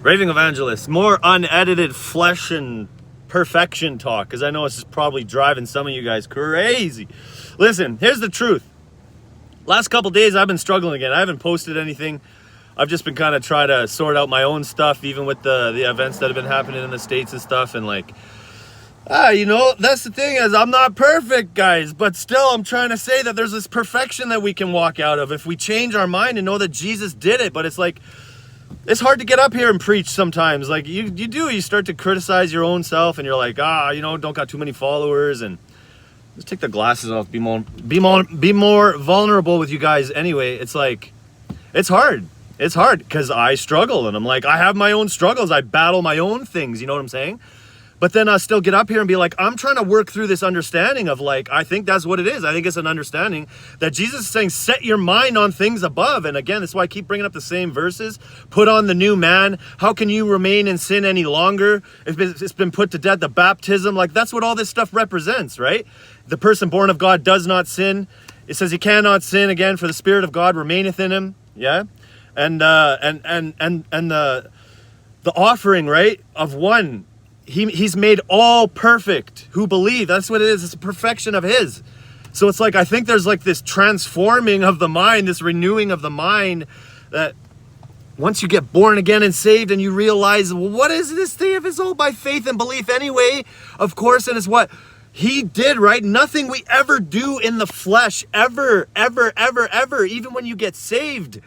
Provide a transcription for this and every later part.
Raving Evangelist, more unedited flesh and perfection talk, because I know it's probably driving some of you guys crazy. Listen, here's the truth. Last couple days I've been struggling again. I haven't posted anything. I've just been kind of trying to sort out my own stuff, even with the events that have been happening in the States and stuff. And like, that's the thing is I'm not perfect, guys, but still I'm trying to say that there's this perfection that we can walk out of if we change our mind and know that Jesus did it. But it's like, it's hard to get up here and preach sometimes. Like you start to criticize your own self and you're like, don't got too many followers, and just take the glasses off, be more vulnerable with you guys. Anyway, it's like, it's hard because I struggle, and I'm like, I have my own struggles. I battle my own things. You know what I'm saying? But then I still get up here and be like, I'm trying to work through this understanding of like, I think that's what it is. I think it's an understanding that Jesus is saying, set your mind on things above. And again, that's why I keep bringing up the same verses. Put on the new man. How can you remain in sin any longer if it's been put to death? The baptism, like that's what all this stuff represents, right? The person born of God does not sin. It says he cannot sin again, for the Spirit of God remaineth in him. Yeah. And the offering, right, of one, He's made all perfect who believe. That's what it is. It's a perfection of his. So it's like, I think there's like this transforming of the mind, this renewing of the mind, that once you get born again and saved and you realize, well, what is this thing if it's all by faith and belief anyway? Of course, and it's what he did, right? Nothing we ever do in the flesh, ever, even when you get saved.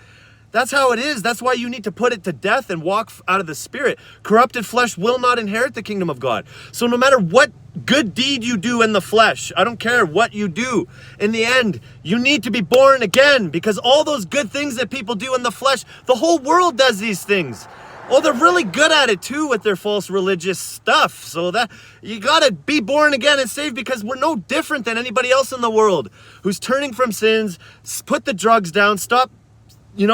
That's how it is. That's why you need to put it to death and walk out of the Spirit. Corrupted flesh will not inherit the kingdom of God. So no matter what good deed you do in the flesh, I don't care what you do, in the end, you need to be born again, because all those good things that people do in the flesh, the whole world does these things. Oh, they're really good at it too with their false religious stuff. So that you got to be born again and saved, because we're no different than anybody else in the world who's turning from sins. Put the drugs down. Stop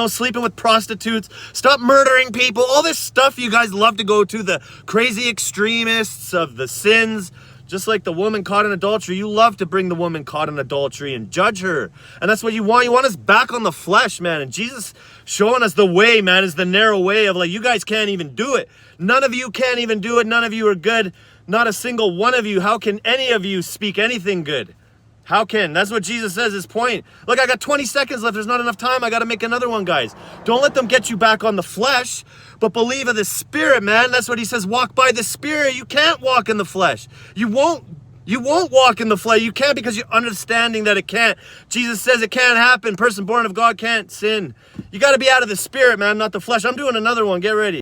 sleeping with prostitutes, stop murdering people, all this stuff you guys love to go to, the crazy extremists of the sins, just like the woman caught in adultery. You love to bring the woman caught in adultery and judge her. And that's what you want. You want us back on the flesh, man. And Jesus showing us the way, man, is the narrow way of like, you guys can't even do it. None of you can't even do it. None of you are good. Not a single one of you. How can any of you speak anything good? How can? That's what Jesus says, his point. Look, I got 20 seconds left. There's not enough time. I got to make another one, guys. Don't let them get you back on the flesh, but believe in the Spirit, man. That's what he says. Walk by the Spirit. You can't walk in the flesh. You won't walk in the flesh. You can't, because you're understanding that it can't. Jesus says it can't happen. Person born of God can't sin. You got to be out of the Spirit, man, not the flesh. I'm doing another one. Get ready.